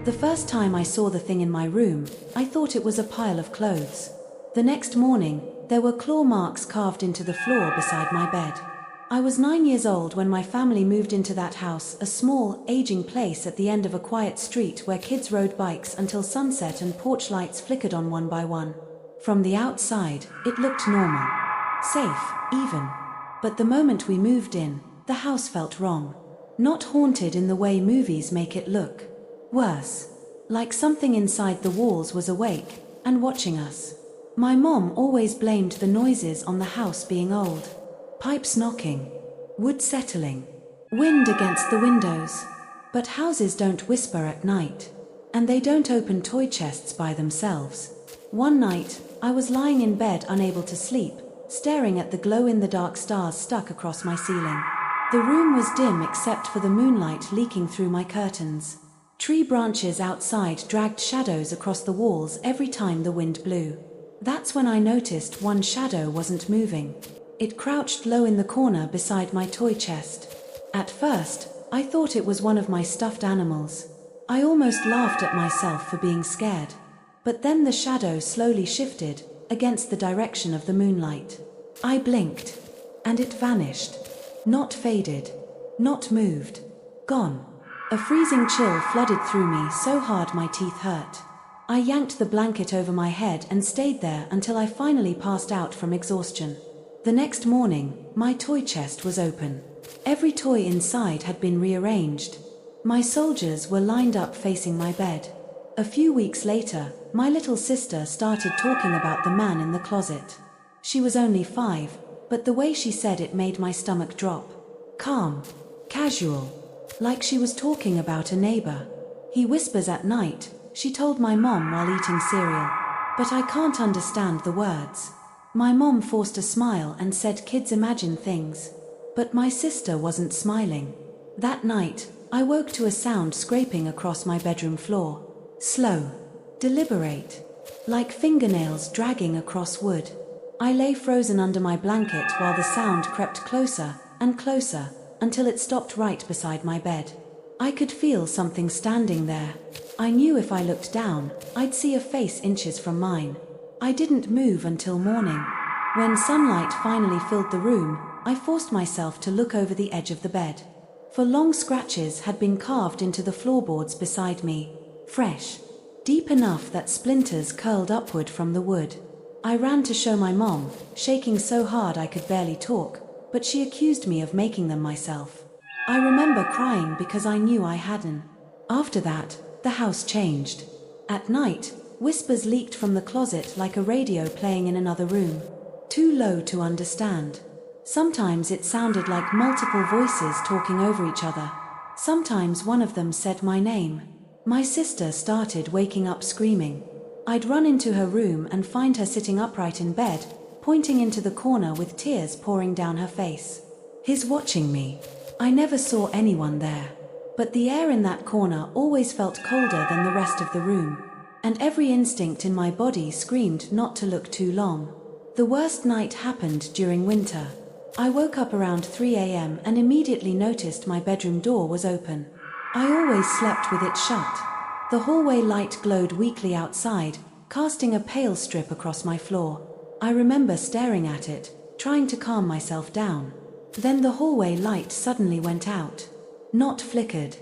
The first time I saw the thing in my room, I thought it was a pile of clothes. The next morning, there were claw marks carved into the floor beside my bed. I was 9 years old when my family moved into that house, a small, aging place at the end of a quiet street where kids rode bikes until sunset and porch lights flickered on one by one. From the outside, it looked normal. Safe, even. But the moment we moved in, the house felt wrong. Not haunted in the way movies make it look. Worse. Like something inside the walls was awake and watching us. My mom always blamed the noises on the house being old. Pipes knocking. Wood settling. Wind against the windows. But houses don't whisper at night. And they don't open toy chests by themselves. One night, I was lying in bed unable to sleep, staring at the glow-in-the-dark stars stuck across my ceiling. The room was dim except for the moonlight leaking through my curtains. Tree branches outside dragged shadows across the walls every time the wind blew. That's when I noticed one shadow wasn't moving. It crouched low in the corner beside my toy chest. At first, I thought it was one of my stuffed animals. I almost laughed at myself for being scared. But then the shadow slowly shifted, against the direction of the moonlight. I blinked. And it vanished. Not faded. Not moved. Gone. A freezing chill flooded through me so hard my teeth hurt. I yanked the blanket over my head and stayed there until I finally passed out from exhaustion. The next morning, my toy chest was open. Every toy inside had been rearranged. My soldiers were lined up facing my bed. A few weeks later, my little sister started talking about the man in the closet. She was only 5, but the way she said it made my stomach drop. Calm. Casual. Like she was talking about a neighbor. He whispers at night, she told my mom while eating cereal. But I can't understand the words. My mom forced a smile and said kids imagine things. But my sister wasn't smiling. That night, I woke to a sound scraping across my bedroom floor. Slow. Deliberate. Like fingernails dragging across wood. I lay frozen under my blanket while the sound crept closer and closer until it stopped right beside my bed. I could feel something standing there. I knew if I looked down, I'd see a face inches from mine. I didn't move until morning. When sunlight finally filled the room, I forced myself to look over the edge of the bed. For long scratches had been carved into the floorboards beside me. Fresh. Deep enough that splinters curled upward from the wood. I ran to show my mom, shaking so hard I could barely talk, but she accused me of making them myself. I remember crying because I knew I hadn't. After that, the house changed. At night, whispers leaked from the closet like a radio playing in another room. Too low to understand. Sometimes it sounded like multiple voices talking over each other. Sometimes one of them said my name. My sister started waking up screaming. I'd run into her room and find her sitting upright in bed, pointing into the corner with tears pouring down her face. He's watching me. I never saw anyone there. But the air in that corner always felt colder than the rest of the room. And every instinct in my body screamed not to look too long. The worst night happened during winter. I woke up around 3 a.m. and immediately noticed my bedroom door was open. I always slept with it shut. The hallway light glowed weakly outside, casting a pale strip across my floor. I remember staring at it, trying to calm myself down. Then the hallway light suddenly went out. Not flickered.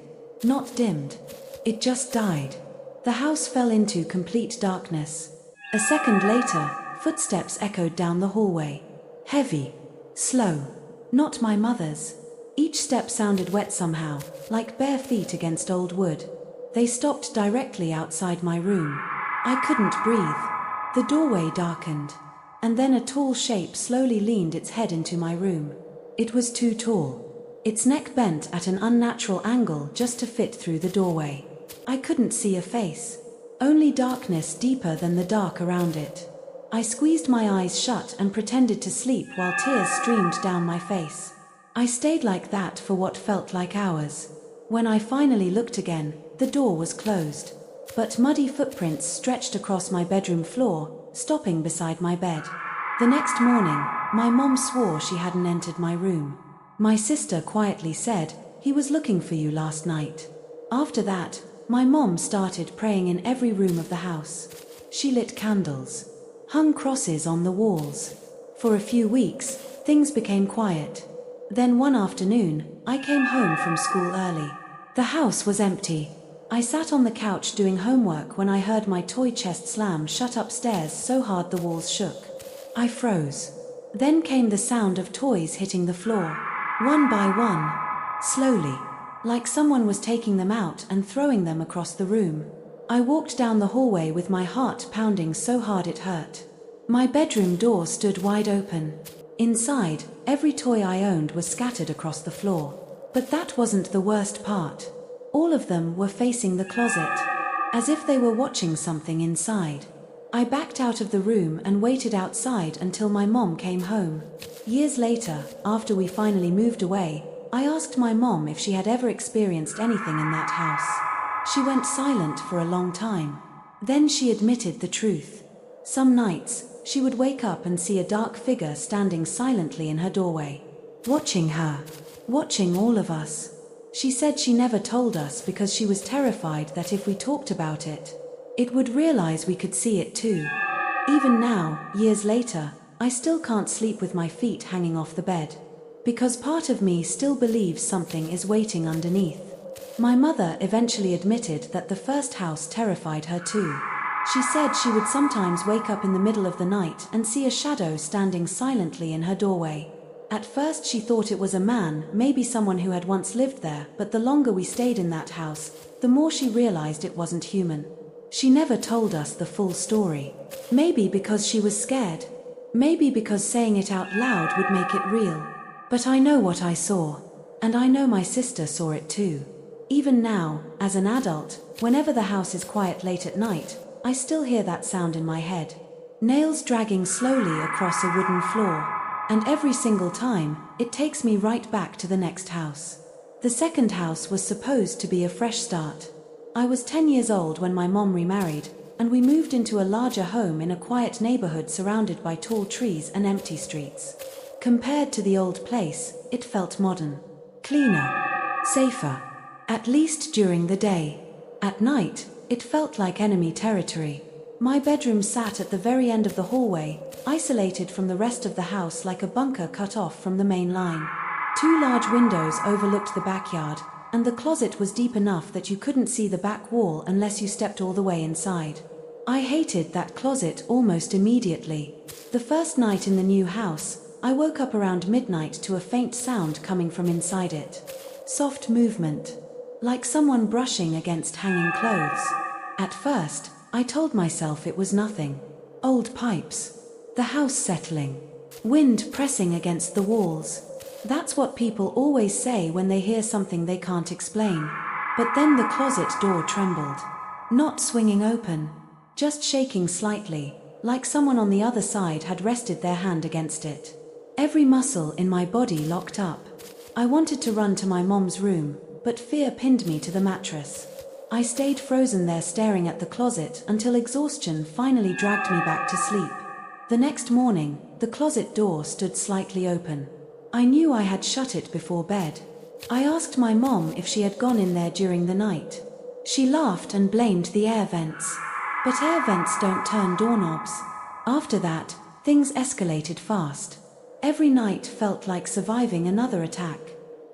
Not dimmed. It just died. The house fell into complete darkness. A second later, footsteps echoed down the hallway. Heavy. Slow. Not my mother's. Each step sounded wet somehow, like bare feet against old wood. They stopped directly outside my room. I couldn't breathe. The doorway darkened. And then a tall shape slowly leaned its head into my room. It was too tall. Its neck bent at an unnatural angle just to fit through the doorway. I couldn't see a face. Only darkness deeper than the dark around it. I squeezed my eyes shut and pretended to sleep while tears streamed down my face. I stayed like that for what felt like hours. When I finally looked again, the door was closed. But muddy footprints stretched across my bedroom floor, stopping beside my bed. The next morning, my mom swore she hadn't entered my room. My sister quietly said, "He was looking for you last night." After that, My mom started praying in every room of the house. She lit candles, hung crosses on the walls. For a few weeks, things became quiet. Then one afternoon, I came home from school early. The house was empty. I sat on the couch doing homework when I heard my toy chest slam shut upstairs so hard the walls shook. I froze. Then came the sound of toys hitting the floor, one by one, slowly, like someone was taking them out and throwing them across the room. I walked down the hallway with my heart pounding so hard it hurt. My bedroom door stood wide open. Inside, every toy I owned was scattered across the floor. But that wasn't the worst part. All of them were facing the closet, as if they were watching something inside. I backed out of the room and waited outside until my mom came home. Years later, after we finally moved away, I asked my mom if she had ever experienced anything in that house. She went silent for a long time. Then she admitted the truth. Some nights, she would wake up and see a dark figure standing silently in her doorway, watching her, watching all of us. She said she never told us because she was terrified that if we talked about it, it would realize we could see it too. Even now, years later, I still can't sleep with my feet hanging off the bed, because part of me still believes something is waiting underneath. My mother eventually admitted that the first house terrified her too. She said she would sometimes wake up in the middle of the night and see a shadow standing silently in her doorway. At first she thought it was a man, maybe someone who had once lived there, but the longer we stayed in that house, the more she realized it wasn't human. She never told us the full story. Maybe because she was scared. Maybe because saying it out loud would make it real. But I know what I saw. And I know my sister saw it too. Even now, as an adult, whenever the house is quiet late at night, I still hear that sound in my head. Nails dragging slowly across a wooden floor. And every single time, it takes me right back to the next house. The second house was supposed to be a fresh start. I was 10 years old when my mom remarried, and we moved into a larger home in a quiet neighborhood surrounded by tall trees and empty streets. Compared to the old place, it felt modern, cleaner, safer, at least during the day. At night, it felt like enemy territory. My bedroom sat at the very end of the hallway, isolated from the rest of the house like a bunker cut off from the main line. 2 large windows overlooked the backyard, and the closet was deep enough that you couldn't see the back wall unless you stepped all the way inside. I hated that closet almost immediately. The first night in the new house, I woke up around midnight to a faint sound coming from inside it. Soft movement, like someone brushing against hanging clothes. At first, I told myself it was nothing. Old pipes. The house settling. Wind pressing against the walls. That's what people always say when they hear something they can't explain. But then the closet door trembled. Not swinging open, just shaking slightly, like someone on the other side had rested their hand against it. Every muscle in my body locked up. I wanted to run to my mom's room, but fear pinned me to the mattress. I stayed frozen there staring at the closet until exhaustion finally dragged me back to sleep. The next morning, the closet door stood slightly open. I knew I had shut it before bed. I asked my mom if she had gone in there during the night. She laughed and blamed the air vents. But air vents don't turn doorknobs. After that, things escalated fast. Every night felt like surviving another attack.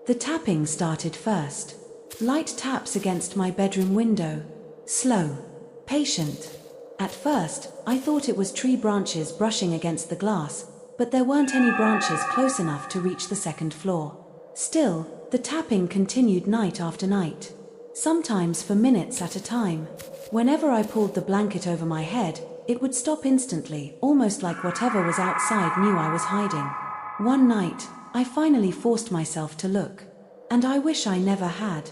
The tapping started first. Light taps against my bedroom window. Slow. Patient. At first, I thought it was tree branches brushing against the glass, but there weren't any branches close enough to reach the second floor. Still, the tapping continued night after night. Sometimes for minutes at a time. Whenever I pulled the blanket over my head, it would stop instantly, almost like whatever was outside knew I was hiding. One night, I finally forced myself to look. And I wish I never had.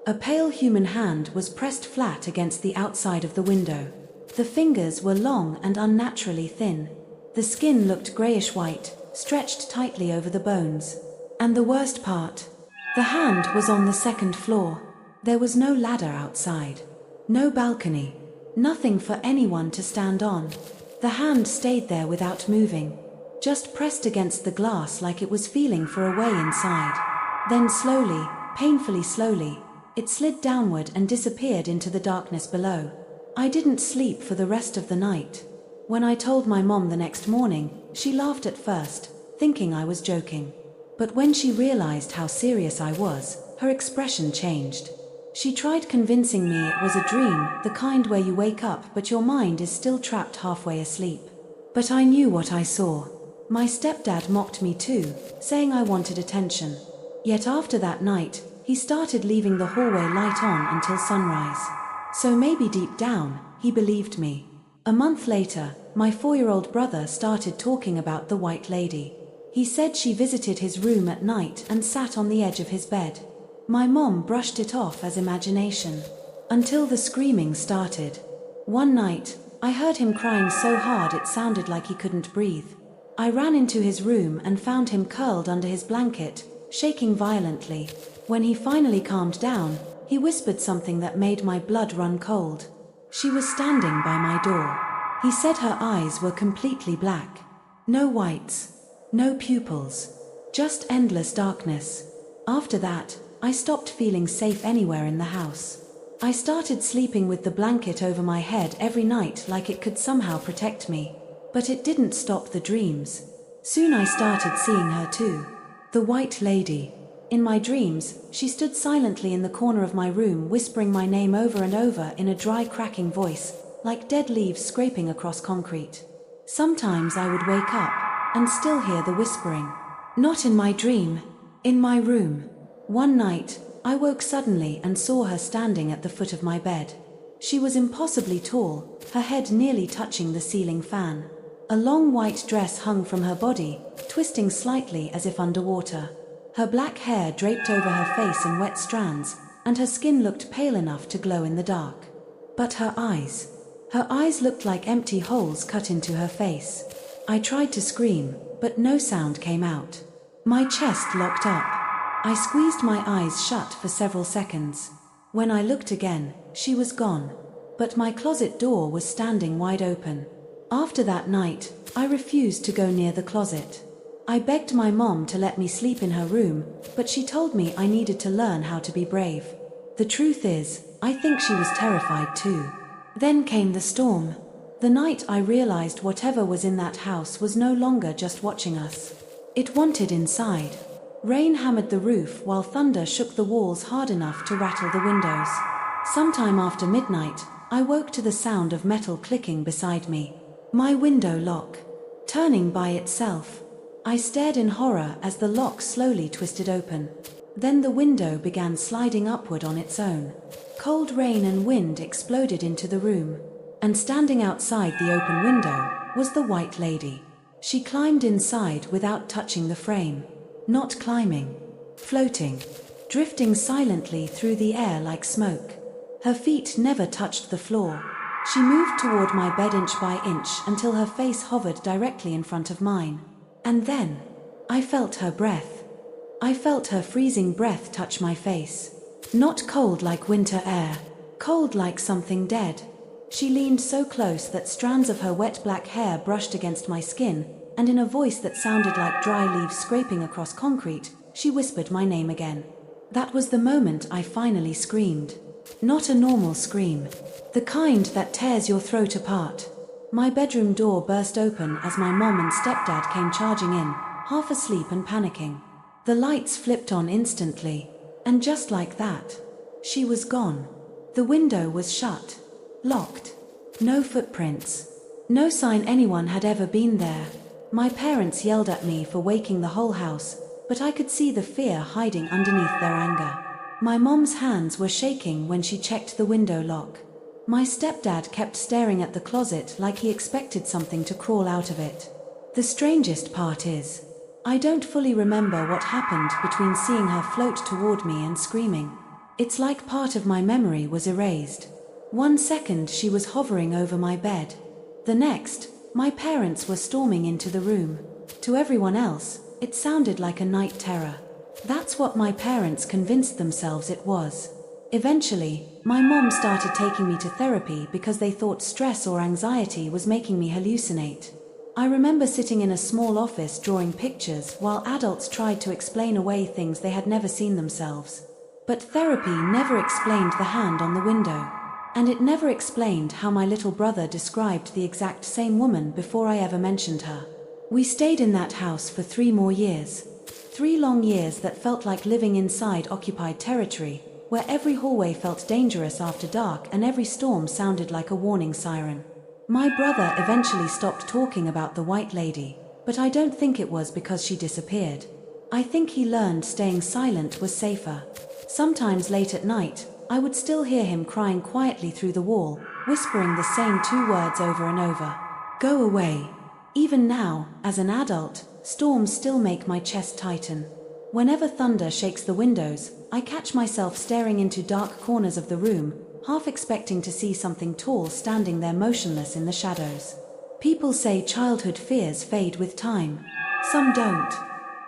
A pale human hand was pressed flat against the outside of the window. The fingers were long and unnaturally thin. The skin looked grayish-white, stretched tightly over the bones. And the worst part, the hand was on the second floor. There was no ladder outside. No balcony. Nothing for anyone to stand on. The hand stayed there without moving, just pressed against the glass like it was feeling for a way inside. Then slowly, painfully slowly, It slid downward and disappeared into the darkness below. I didn't sleep for the rest of the night. When I told my mom the next morning, she laughed at first, thinking I was joking. But when she realized how serious I was, her expression changed. She tried convincing me it was a dream, the kind where you wake up but your mind is still trapped halfway asleep. But I knew what I saw. My stepdad mocked me too, saying I wanted attention. Yet after that night, he started leaving the hallway light on until sunrise. So maybe deep down, he believed me. A month later, my 4-year-old brother started talking about the white lady. He said she visited his room at night and sat on the edge of his bed. My mom brushed it off as imagination. Until the screaming started. One night, I heard him crying so hard it sounded like he couldn't breathe. I ran into his room and found him curled under his blanket, shaking violently. When he finally calmed down, he whispered something that made my blood run cold. She was standing by my door. He said her eyes were completely black. No whites. No pupils. Just endless darkness. After that, I stopped feeling safe anywhere in the house. I started sleeping with the blanket over my head every night like it could somehow protect me. But it didn't stop the dreams. Soon I started seeing her too. The white lady. In my dreams, she stood silently in the corner of my room whispering my name over and over in a dry cracking voice, like dead leaves scraping across concrete. Sometimes I would wake up and still hear the whispering. Not in my dream, in my room. One night, I woke suddenly and saw her standing at the foot of my bed. She was impossibly tall, her head nearly touching the ceiling fan. A long white dress hung from her body, twisting slightly as if underwater. Her black hair draped over her face in wet strands, and her skin looked pale enough to glow in the dark. But her eyes looked like empty holes cut into her face. I tried to scream, but no sound came out. My chest locked up. I squeezed my eyes shut for several seconds. When I looked again, she was gone. But my closet door was standing wide open. After that night, I refused to go near the closet. I begged my mom to let me sleep in her room, but she told me I needed to learn how to be brave. The truth is, I think she was terrified too. Then came the storm. The night I realized whatever was in that house was no longer just watching us. It wanted inside. Rain hammered the roof while thunder shook the walls hard enough to rattle the windows. Sometime after midnight, I woke to the sound of metal clicking beside me. My window lock. Turning by itself. I stared in horror as the lock slowly twisted open. Then the window began sliding upward on its own. Cold rain and wind exploded into the room. And standing outside the open window was the white lady. She climbed inside without touching the frame. Not climbing. Floating. Drifting silently through the air like smoke. Her feet never touched the floor. She moved toward my bed inch by inch until her face hovered directly in front of mine. And then, I felt her breath. I felt her freezing breath touch my face. Not cold like winter air. Cold like something dead. She leaned so close that strands of her wet black hair brushed against my skin, and in a voice that sounded like dry leaves scraping across concrete, she whispered my name again. That was the moment I finally screamed. Not a normal scream. The kind that tears your throat apart. My bedroom door burst open as my mom and stepdad came charging in, half asleep and panicking. The lights flipped on instantly, and just like that, she was gone. The window was shut. Locked. No footprints. No sign anyone had ever been there. My parents yelled at me for waking the whole house, but I could see the fear hiding underneath their anger. My mom's hands were shaking when she checked the window lock. My stepdad kept staring at the closet like he expected something to crawl out of it. The strangest part is, I don't fully remember what happened between seeing her float toward me and screaming. It's like part of my memory was erased. 1 second she was hovering over my bed. The next, my parents were storming into the room. To everyone else, it sounded like a night terror. That's what my parents convinced themselves it was. Eventually, my mom started taking me to therapy because they thought stress or anxiety was making me hallucinate. I remember sitting in a small office drawing pictures while adults tried to explain away things they had never seen themselves. But therapy never explained the hand on the window. And it never explained how my little brother described the exact same woman before I ever mentioned her. We stayed in that house for 3 more years. 3 long years that felt like living inside occupied territory, where every hallway felt dangerous after dark and every storm sounded like a warning siren. My brother eventually stopped talking about the White Lady, but I don't think it was because she disappeared. I think he learned staying silent was safer. Sometimes late at night, I would still hear him crying quietly through the wall, whispering the same 2 words over and over. Go away. Even now, as an adult, storms still make my chest tighten. Whenever thunder shakes the windows, I catch myself staring into dark corners of the room, half expecting to see something tall standing there motionless in the shadows. People say childhood fears fade with time. Some don't.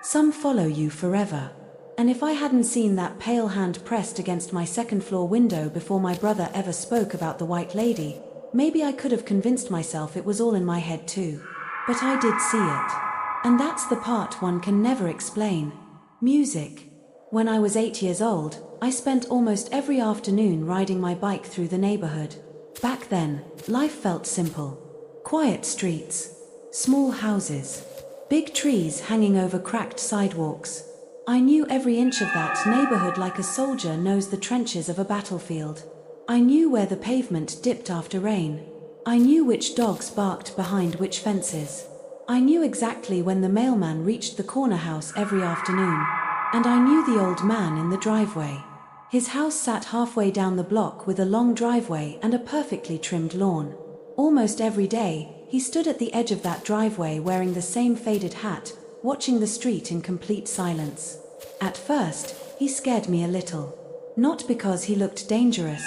Some follow you forever. And if I hadn't seen that pale hand pressed against my second-floor window before my brother ever spoke about the White Lady, maybe I could have convinced myself it was all in my head too. But I did see it. And that's the part one can never explain. Music. When I was 8 years old, I spent almost every afternoon riding my bike through the neighborhood. Back then, life felt simple. Quiet streets. Small houses. Big trees hanging over cracked sidewalks. I knew every inch of that neighborhood like a soldier knows the trenches of a battlefield. I knew where the pavement dipped after rain. I knew which dogs barked behind which fences. I knew exactly when the mailman reached the corner house every afternoon. And I knew the old man in the driveway. His house sat halfway down the block with a long driveway and a perfectly trimmed lawn. Almost every day, he stood at the edge of that driveway wearing the same faded hat, watching the street in complete silence. At first, he scared me a little. Not because he looked dangerous,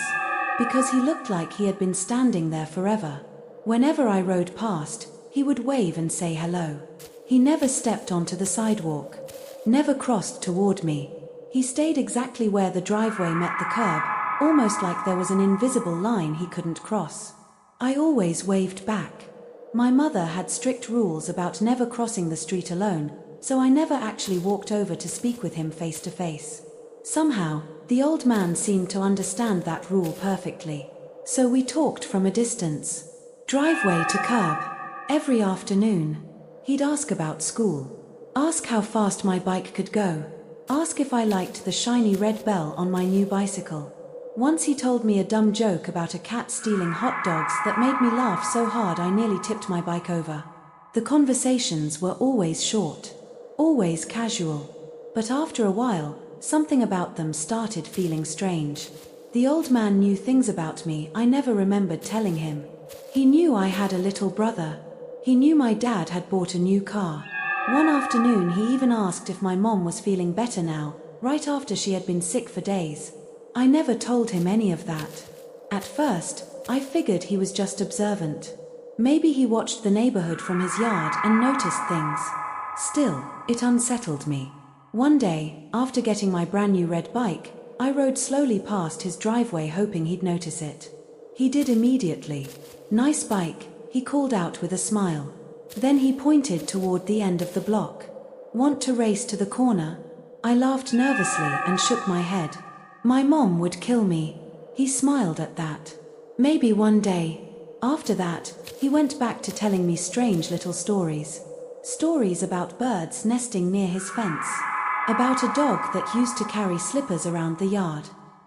because he looked like he had been standing there forever. Whenever I rode past, he would wave and say hello. He never stepped onto the sidewalk, never crossed toward me. He stayed exactly where the driveway met the curb, almost like there was an invisible line he couldn't cross. I always waved back. My mother had strict rules about never crossing the street alone, so I never actually walked over to speak with him face to face. Somehow, the old man seemed to understand that rule perfectly. So we talked from a distance. Driveway to curb. Every afternoon. He'd ask about school. Ask how fast my bike could go. Ask if I liked the shiny red bell on my new bicycle. Once he told me a dumb joke about a cat stealing hot dogs that made me laugh so hard I nearly tipped my bike over. The conversations were always short, always casual. But after a while, something about them started feeling strange. The old man knew things about me I never remembered telling him. He knew I had a little brother. He knew my dad had bought a new car. One afternoon he even asked if my mom was feeling better now, right after she had been sick for days. I never told him any of that. At first, I figured he was just observant. Maybe he watched the neighborhood from his yard and noticed things. Still, it unsettled me. One day, after getting my brand new red bike, I rode slowly past his driveway hoping he'd notice it. He did immediately. Nice bike, he called out with a smile. Then he pointed toward the end of the block. Want to race to the corner? I laughed nervously and shook my head. My mom would kill me. He smiled at that. Maybe one day. After that, he went back to telling me strange little stories. Stories about birds nesting near his fence. About a dog that used to carry slippers around the yard.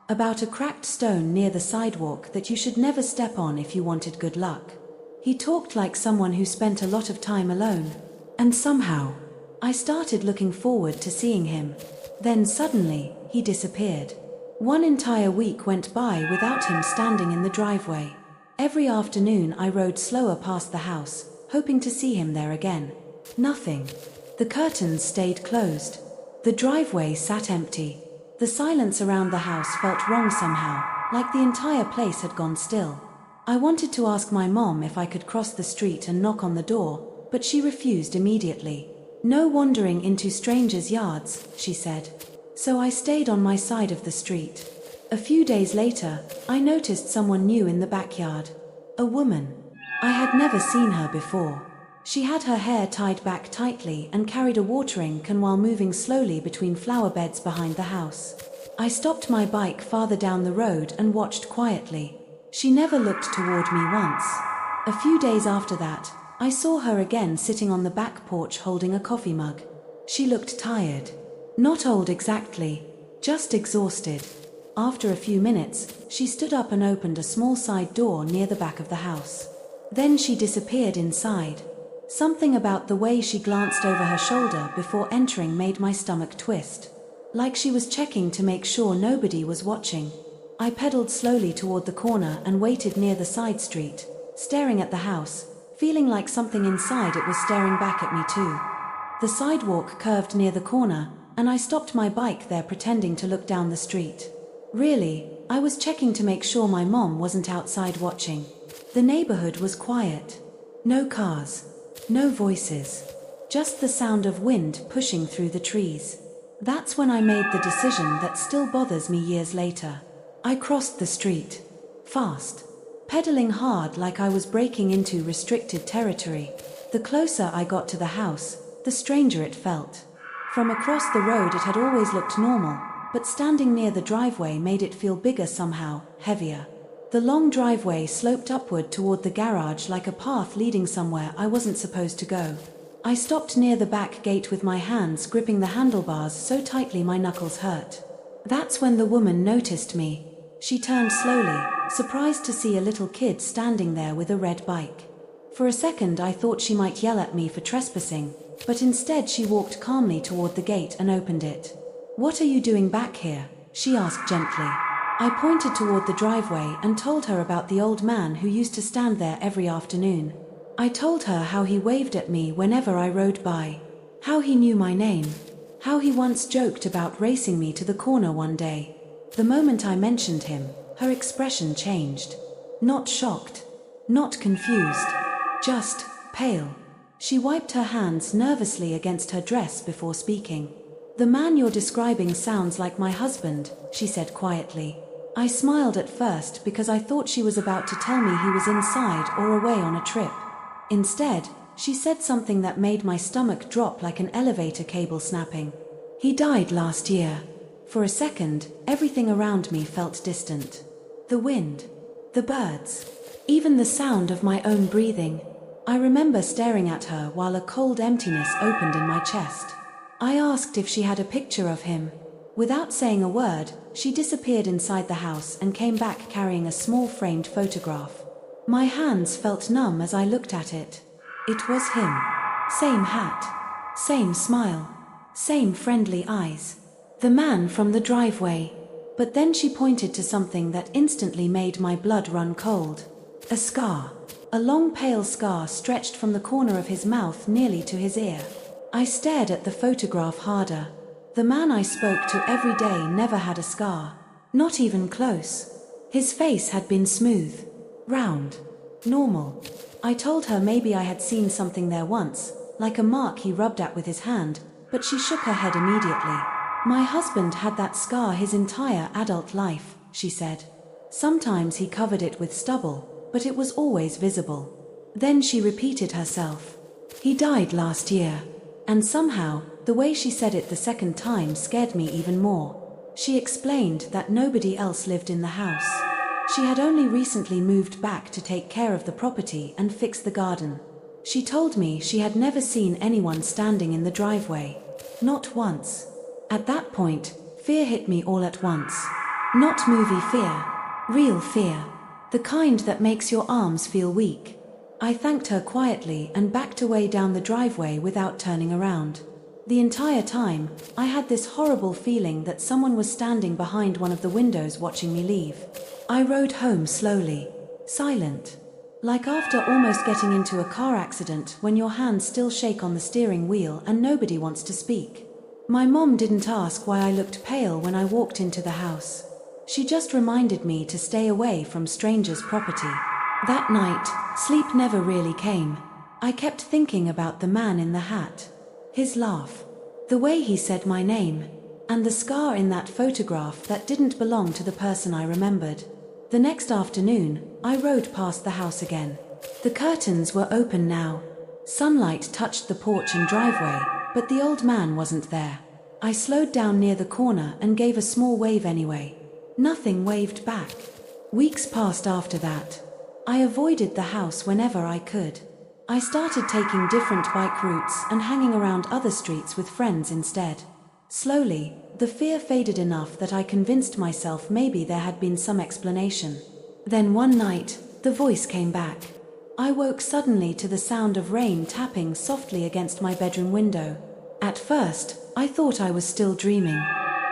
About a cracked stone near the sidewalk that you should never step on if you wanted good luck. He talked like someone who spent a lot of time alone. And somehow, I started looking forward to seeing him. Then suddenly, he disappeared. One entire week went by without him standing in the driveway. Every afternoon I rode slower past the house, hoping to see him there again. Nothing. The curtains stayed closed. The driveway sat empty. The silence around the house felt wrong somehow, like the entire place had gone still. I wanted to ask my mom if I could cross the street and knock on the door, but she refused immediately. No wandering into strangers' yards, she said. So I stayed on my side of the street. A few days later, I noticed someone new in the backyard. A woman. I had never seen her before. She had her hair tied back tightly and carried a watering can while moving slowly between flower beds behind the house. I stopped my bike farther down the road and watched quietly. She never looked toward me once. A few days after that, I saw her again sitting on the back porch holding a coffee mug. She looked tired. Not old exactly, just exhausted. After a few minutes, she stood up and opened a small side door near the back of the house. Then she disappeared inside. Something about the way she glanced over her shoulder before entering made my stomach twist. Like she was checking to make sure nobody was watching. I pedaled slowly toward the corner and waited near the side street, staring at the house, feeling like something inside it was staring back at me too. The sidewalk curved near the corner, and I stopped my bike there pretending to look down the street. Really, I was checking to make sure my mom wasn't outside watching. The neighborhood was quiet. No cars. No voices. Just the sound of wind pushing through the trees. That's when I made the decision that still bothers me years later. I crossed the street. Fast. Pedaling hard like I was breaking into restricted territory. The closer I got to the house, the stranger it felt. From across the road it had always looked normal, but standing near the driveway made it feel bigger somehow, heavier. The long driveway sloped upward toward the garage like a path leading somewhere I wasn't supposed to go. I stopped near the back gate with my hands gripping the handlebars so tightly my knuckles hurt. That's when the woman noticed me. She turned slowly, surprised to see a little kid standing there with a red bike. For a second I thought she might yell at me for trespassing, but instead she walked calmly toward the gate and opened it. "What are you doing back here?" she asked gently. I pointed toward the driveway and told her about the old man who used to stand there every afternoon. I told her how he waved at me whenever I rode by, how he knew my name, how he once joked about racing me to the corner one day. The moment I mentioned him, her expression changed. Not shocked, not confused, just pale. She wiped her hands nervously against her dress before speaking. "The man you're describing sounds like my husband," she said quietly. I smiled at first because I thought she was about to tell me he was inside or away on a trip. Instead, she said something that made my stomach drop like an elevator cable snapping. "He died last year." For a second, everything around me felt distant. The wind, the birds, even the sound of my own breathing. I remember staring at her while a cold emptiness opened in my chest. I asked if she had a picture of him. Without saying a word, she disappeared inside the house and came back carrying a small framed photograph. My hands felt numb as I looked at it. It was him. Same hat. Same smile. Same friendly eyes. The man from the driveway. But then she pointed to something that instantly made my blood run cold. A scar. A long pale scar stretched from the corner of his mouth nearly to his ear. I stared at the photograph harder. The man I spoke to every day never had a scar. Not even close. His face had been smooth. Round. Normal. I told her maybe I had seen something there once, like a mark he rubbed at with his hand, but she shook her head immediately. "My husband had that scar his entire adult life," she said. "Sometimes he covered it with stubble, but it was always visible." Then she repeated herself. "He died last year." And somehow, the way she said it the second time scared me even more. She explained that nobody else lived in the house. She had only recently moved back to take care of the property and fix the garden. She told me she had never seen anyone standing in the driveway. Not once. At that point, fear hit me all at once. Not movie fear. Real fear. The kind that makes your arms feel weak. I thanked her quietly and backed away down the driveway without turning around. The entire time, I had this horrible feeling that someone was standing behind one of the windows watching me leave. I rode home slowly, silent. Like after almost getting into a car accident when your hands still shake on the steering wheel and nobody wants to speak. My mom didn't ask why I looked pale when I walked into the house. She just reminded me to stay away from strangers' property. That night, sleep never really came. I kept thinking about the man in the hat. His laugh. The way he said my name. And the scar in that photograph that didn't belong to the person I remembered. The next afternoon, I rode past the house again. The curtains were open now. Sunlight touched the porch and driveway, but the old man wasn't there. I slowed down near the corner and gave a small wave anyway. Nothing waved back. Weeks passed after that. I avoided the house whenever I could. I started taking different bike routes and hanging around other streets with friends instead. Slowly, the fear faded enough that I convinced myself maybe there had been some explanation. Then one night, the voice came back. I woke suddenly to the sound of rain tapping softly against my bedroom window. At first, I thought I was still dreaming.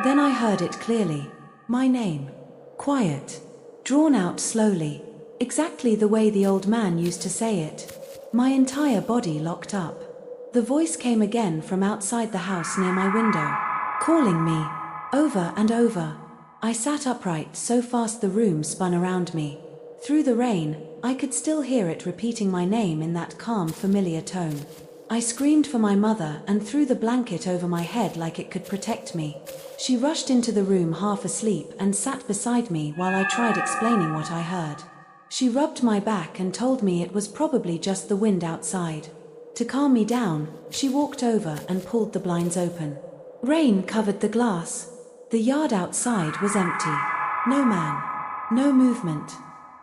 Then I heard it clearly. My name. Quiet. Drawn out slowly. Exactly the way the old man used to say it. My entire body locked up. The voice came again from outside the house near my window, calling me, over and over. I sat upright so fast the room spun around me. Through the rain, I could still hear it repeating my name in that calm, familiar tone. I screamed for my mother and threw the blanket over my head like it could protect me. She rushed into the room half asleep and sat beside me while I tried explaining what I heard. She rubbed my back and told me it was probably just the wind outside. To calm me down, she walked over and pulled the blinds open. Rain covered the glass. The yard outside was empty. No man. No movement.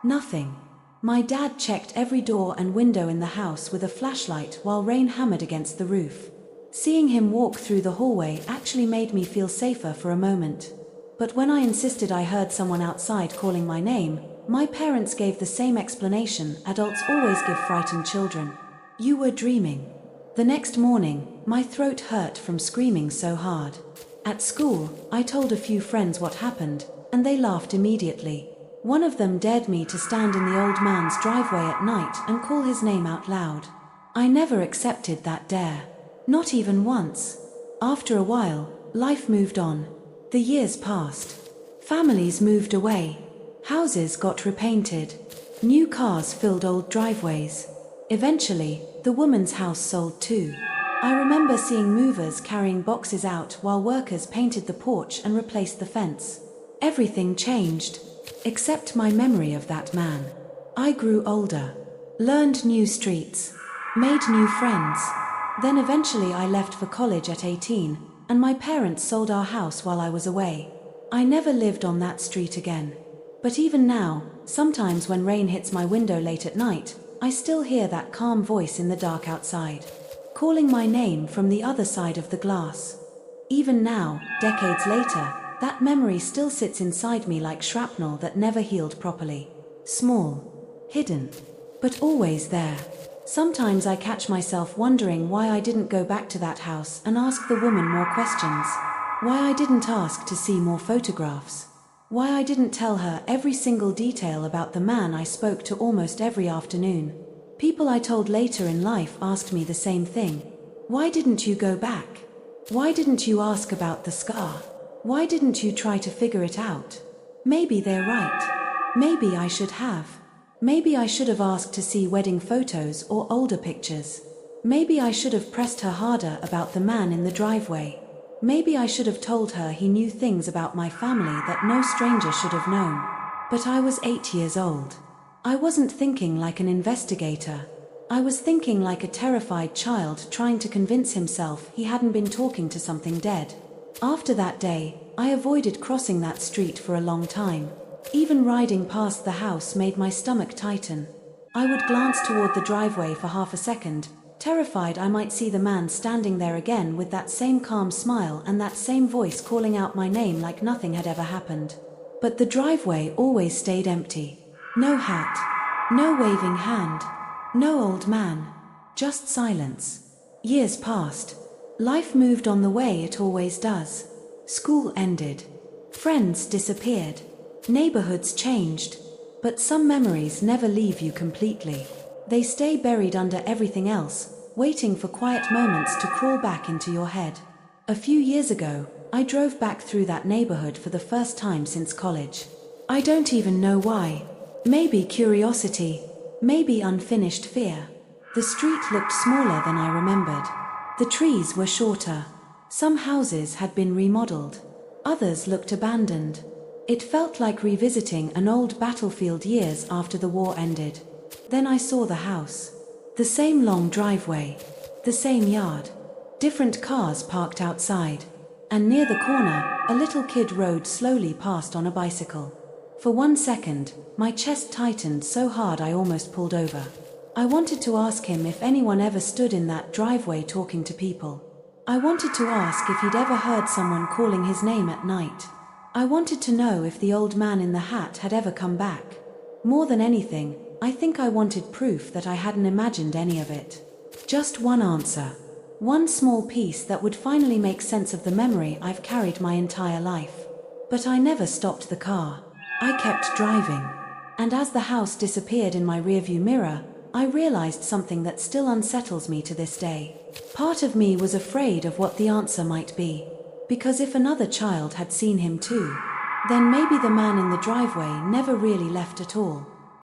Nothing. My dad checked every door and window in the house with a flashlight while rain hammered against the roof. Seeing him walk through the hallway actually made me feel safer for a moment. But when I insisted I heard someone outside calling my name, my parents gave the same explanation adults always give frightened children. You were dreaming. The next morning, my throat hurt from screaming so hard. At school, I told a few friends what happened, and they laughed immediately. One of them dared me to stand in the old man's driveway at night and call his name out loud. I never accepted that dare. Not even once. After a while, life moved on. The years passed. Families moved away. Houses got repainted. New cars filled old driveways. Eventually, the woman's house sold too. I remember seeing movers carrying boxes out while workers painted the porch and replaced the fence. Everything changed. Except my memory of that man. I grew older, learned new streets, made new friends. Then eventually I left for college at 18, and my parents sold our house while I was away. I never lived on that street again. But even now, sometimes when rain hits my window late at night, I still hear that calm voice in the dark outside, calling my name from the other side of the glass. Even now, decades later, that memory still sits inside me like shrapnel that never healed properly. Small, hidden, but always there. Sometimes I catch myself wondering why I didn't go back to that house and ask the woman more questions. Why I didn't ask to see more photographs. Why I didn't tell her every single detail about the man I spoke to almost every afternoon. People I told later in life asked me the same thing. Why didn't you go back? Why didn't you ask about the scar? Why didn't you try to figure it out? Maybe they're right. Maybe I should have. Maybe I should have asked to see wedding photos or older pictures. Maybe I should have pressed her harder about the man in the driveway. Maybe I should have told her he knew things about my family that no stranger should have known. But I was 8 years old. I wasn't thinking like an investigator. I was thinking like a terrified child trying to convince himself he hadn't been talking to something dead. After that day, I avoided crossing that street for a long time. Even riding past the house made my stomach tighten. I would glance toward the driveway for half a second, terrified I might see the man standing there again with that same calm smile and that same voice calling out my name like nothing had ever happened. But the driveway always stayed empty. No hat, no waving hand, no old man, just silence. Years passed. Life moved on the way it always does. School ended. Friends disappeared. Neighborhoods changed. But some memories never leave you completely. They stay buried under everything else, waiting for quiet moments to crawl back into your head. A few years ago, I drove back through that neighborhood for the first time since college. I don't even know why. Maybe curiosity. Maybe unfinished fear. The street looked smaller than I remembered. The trees were shorter. Some houses had been remodeled. Others looked abandoned. It felt like revisiting an old battlefield years after the war ended. Then I saw the house. The same long driveway. The same yard. Different cars parked outside. and near the corner, a little kid rode slowly past on a bicycle. For 1 second, my chest tightened so hard I almost pulled over. I wanted to ask him if anyone ever stood in that driveway talking to people. I wanted to ask if he'd ever heard someone calling his name at night. I wanted to know if the old man in the hat had ever come back. More than anything, I think I wanted proof that I hadn't imagined any of it. Just one answer. One small piece that would finally make sense of the memory I've carried my entire life. But I never stopped the car. I kept driving. And as the house disappeared in my rearview mirror, I realized something that still unsettles me to this day. Part of me was afraid of what the answer might be. Because if another child had seen him too, then maybe the man in the driveway never really left at all.